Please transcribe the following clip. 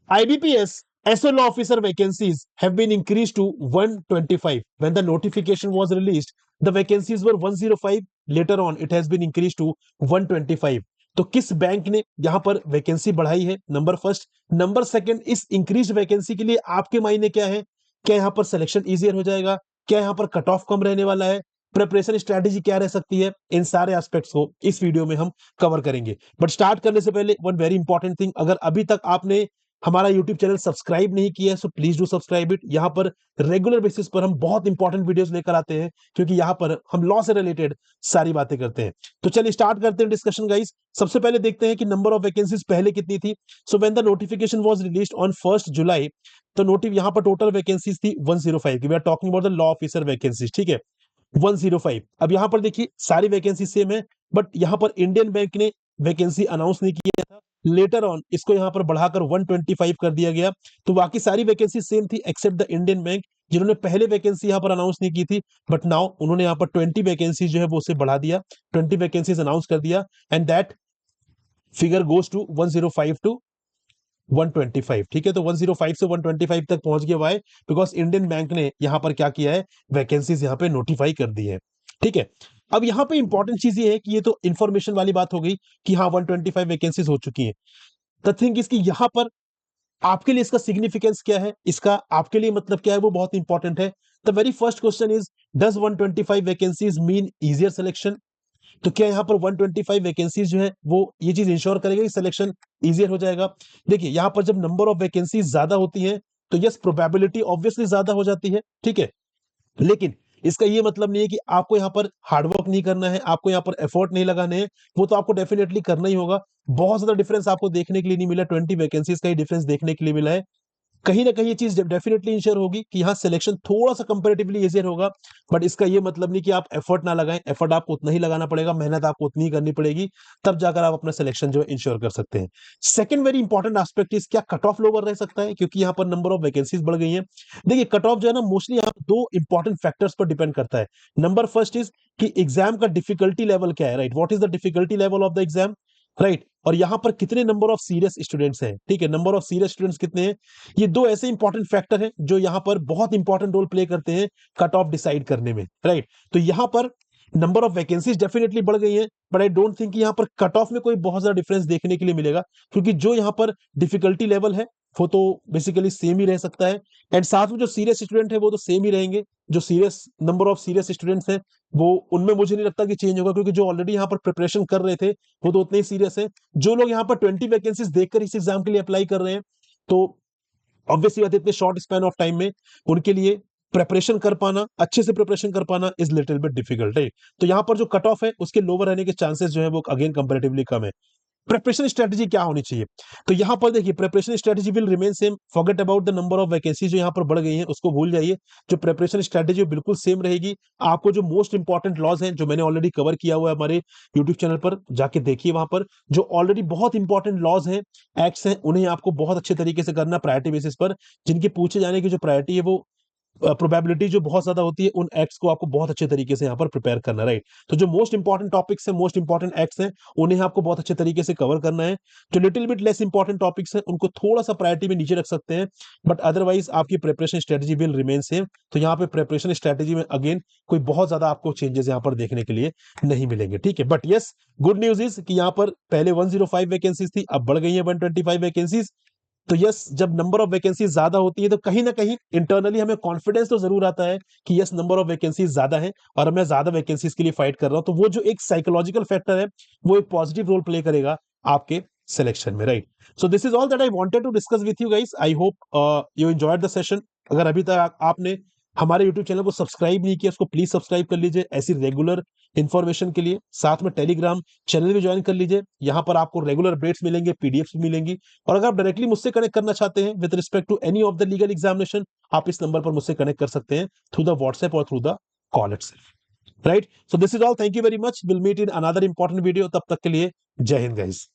IBPS SL officer vacancies have been increased to 125. When the notification was released, the vacancies were 105. Later on, it has been increased to 125. तो किस bank ने यहां पर vacancy बढ़ाई है? Number first. Number second, इस increase vacancy के लिए आपके मायने क्या है? क्या यहां पर सिलेक्शन इजियर हो जाएगा? क्या यहां पर कट ऑफ कम रहने वाला है? प्रिपरेशन स्ट्रेटेजी क्या रह सकती है? इन सारे एस्पेक्ट्स को इस वीडियो में हम कवर करेंगे। बट स्टार्ट करने से पहले वन वेरी इंपॉर्टेंट थिंग, अगर अभी तक आपने हमारा YouTube चैनल सब्सक्राइब नहीं किया है, so please do subscribe it. यहाँ पर रेगुलर बेसिस पर हम बहुत इंपॉर्टेंट वीडियोस लेकर आते हैं, क्योंकि यहाँ पर हम लॉ से रिलेटेड सारी बातें करते हैं। तो चलिए स्टार्ट करते हैं डिस्कशन गाइस। सबसे पहले देखते हैं कि नंबर ऑफ वैकेंसीज पहले कितनी थी। So when the notification was released on 1 July, तो नोटिव यहाँ पर टोटल वैकेंसीज थी 105 की। We are talking about the law officer vacancies, ठीक है, 105। अब यहाँ पर देखिए सारी वैकेंसी सेम है, बट यहाँ पर इंडियन बैंक ने वैकेंसी अनाउंस नहीं किया था। लेटर ऑन इसको यहाँ पर बढ़ाकर 125 कर दिया गया। तो बाकी सारी वैकेंसी सेम थी एक्सेप्ट द इंडियन बैंक, जिन्होंने पहले वैकेंसी यहाँ पर अनाउंस नहीं की थी, बट नाउ उन्होंने यहाँ पर 20 वैकेंसी जो है वो उसे बढ़ा दिया, 20 वैकेंसीज अनाउंस कर दिया, and that figure goes to 105 to 125। ठीक है, तो 105 से 125 तक पहुंच गया। वाई? बिकॉज इंडियन बैंक ने यहां पर क्या किया है, वैकेंसीज यहां पे नोटिफाई कर दी है। ठीक है, अब यहां पे इंपॉर्टेंट चीज ये है कि ये तो इंफॉर्मेशन वाली बात हो गई कि हाँ 125 वैकेंसीज हो चुकी हैं। द थिंग इसकी यहां पर आपके लिए इसका सिग्निफिकेंस क्या है, इसका आपके लिए मतलब क्या है, वो बहुत इंपॉर्टेंट है। The very first question is, does 125 vacancies mean easier selection? तो क्या यहाँ पर 125 वैकेंसीज जो है वो ये चीज इंश्योर करेगा कि सिलेक्शन इजियर हो जाएगा? देखिए यहाँ पर जब नंबर ऑफ वैकेंसीज ज्यादा होती है तो यस प्रोबेबिलिटी ऑब्वियसली ज्यादा हो जाती है, ठीक है, लेकिन इसका ये मतलब नहीं है कि आपको यहाँ पर हार्डवर्क नहीं करना है, आपको यहाँ पर एफर्ट नहीं लगाने हैं। वो तो आपको डेफिनेटली करना ही होगा। बहुत ज्यादा डिफरेंस आपको देखने के लिए नहीं मिला, 20 वैकेंसीज का ही डिफरेंस देखने के लिए मिला है। कहीं ना कहीं ये चीज डेफिनेटली इंश्योर होगी कि यहाँ सिलेक्शन थोड़ा सा कंपैरेटिवली इजियर होगा, बट इसका ये मतलब नहीं कि आप एफर्ट ना लगाएं। एफर्ट आपको उतना ही लगाना पड़ेगा, मेहनत आपको उतनी ही करनी पड़ेगी, तब जाकर आप अपना सिलेक्शन जो है इंश्योर कर सकते हैं। Second very important aspect is, क्या कट ऑफ लोअर रह सकता है क्योंकि यहाँ पर नंबर ऑफ वैकेंसीज बढ़ गई हैं? देखिए कट ऑफ जो है ना, मोस्टली यहाँ दो इंपॉर्टेंट फैक्टर्स पर डिपेंड करता है। नंबर फर्स्ट इज कि एग्जाम का डिफिकल्टी लेवल क्या है, right? What is the difficulty level of the exam, right? और यहां पर कितने नंबर ऑफ सीरियस स्टूडेंट्स हैं, ठीक है, नंबर ऑफ सीरियस स्टूडेंट्स कितने हैं? ये दो ऐसे इंपॉर्टेंट फैक्टर हैं जो यहां पर बहुत इंपॉर्टेंट रोल प्ले करते हैं कट ऑफ डिसाइड करने में, राइट? तो यहां पर नंबर ऑफ वैकेंसीज डेफिनेटली बढ़ गई है, बट आई डोंट थिंक यहां पर कट ऑफ में कोई बहुत ज्यादा डिफरेंस देखने के लिए मिलेगा, क्योंकि जो यहां पर डिफिकल्टी लेवल है वो तो बेसिकली सेम ही रह सकता है, एंड साथ में जो सीरियस स्टूडेंट है वो तो सेम ही रहेंगे। जो serious number of serious students हैं वो उनमें मुझे नहीं लगता कि चेंज होगा, क्योंकि जो ऑलरेडी यहाँ पर प्रिपरेशन कर रहे थे वो तो उतने ही सीरियस है। जो लोग यहाँ पर 20 वैकेंसीज देखकर इस एग्जाम के लिए अप्लाई कर रहे हैं, तो ऑब्वियसली बात है इतने शॉर्ट स्पैन ऑफ टाइम में उनके लिए प्रिपरेशन कर पाना, अच्छे से प्रिपरेशन कर पाना इज लिटिल बिट डिफिकल्ट है। तो यहाँ पर जो कट ऑफ है उसके लोअर रहने के चांसेस जो है वो अगेन कंपैरेटिवली कम है। प्रिपरेशन स्ट्रेटजी क्या होनी चाहिए? तो यहां पर देखिए preparation strategy will remain same. Forget about the number of vacancy जो यहां पर बढ़ गई हैं, उसको भूल जाइए। जो प्रिपरेशन स्ट्रेटजी बिल्कुल सेम रहेगी। आपको जो मोस्ट इंपॉर्टेंट लॉज हैं जो मैंने ऑलरेडी कवर किया हुआ है हमारे यूट्यूब चैनल पर, जाके देखिए वहां पर जो ऑलरेडी बहुत इंपॉर्टेंट लॉज हैं, एक्ट्स हैं, उन्हें आपको बहुत अच्छे तरीके से करना प्रायोरिटी बेसिस पर। जिनके पूछे जाने की जो प्रायोरिटी है वो प्रोबेबिलिटी जो बहुत ज्यादा होती है, उन एक्ट्स को आपको बहुत अच्छे तरीके से यहाँ पर प्रिपेयर करना, राइट? तो जो मोस्ट इंपॉर्टेंट टॉपिक्स हैं, मोस्ट इंपॉर्टेंट एक्ट्स हैं, उन्हें आपको बहुत अच्छे तरीके से कवर करना है। जो little bit less important topics हैं उनको थोड़ा सा प्रायोरिटी में नीचे रख सकते हैं, बट अदरवाइज आपकी preparation strategy will remain same. तो यहाँ पे प्रिपरेशन स्ट्रेटजी में अगेन कोई बहुत ज्यादा आपको चेंजेस यहाँ पर देखने के लिए नहीं मिलेंगे, ठीक है। But yes, good news is कि यहाँ पर पहले 105 वैकेंसीज थी, अब बढ़ गई है 125 वैकेंसीज। तो यस, जब नंबर ऑफ वैकेंसी ज्यादा होती है तो कहीं ना कहीं इंटरनली हमें कॉन्फिडेंस तो जरूर आता है कि यस नंबर ऑफ वैकेंसीज ज्यादा है और मैं ज्यादा वैकेंसीज के लिए फाइट कर रहा हूं। तो वो जो एक साइकोलॉजिकल फैक्टर है वो एक पॉजिटिव रोल प्ले करेगा आपके सिलेक्शन में, right? So this is all that I wanted to discuss with you guys. I hope you enjoyed the session. अगर अभी तक आपने हमारे यूट्यूब चैनल को सब्सक्राइब नहीं किया, उसको प्लीज सब्सक्राइब कर लीजिए ऐसी रेगुलर इंफॉर्मेशन के लिए। साथ में टेलीग्राम चैनल भी ज्वाइन कर लीजिए, यहाँ पर आपको रेगुलर अपडेट्स मिलेंगे, पीडीएफ भी मिलेंगी। और अगर आप डायरेक्टली मुझसे कनेक्ट करना चाहते हैं with respect to any of the legal examination, आप इस नंबर पर मुझसे कनेक्ट कर सकते हैं थ्रू द व्हाट्सएप और through the call itself, right? So this is all, thank you very much, will meet in another important video. तब तक के लिए जय हिंद गाइस।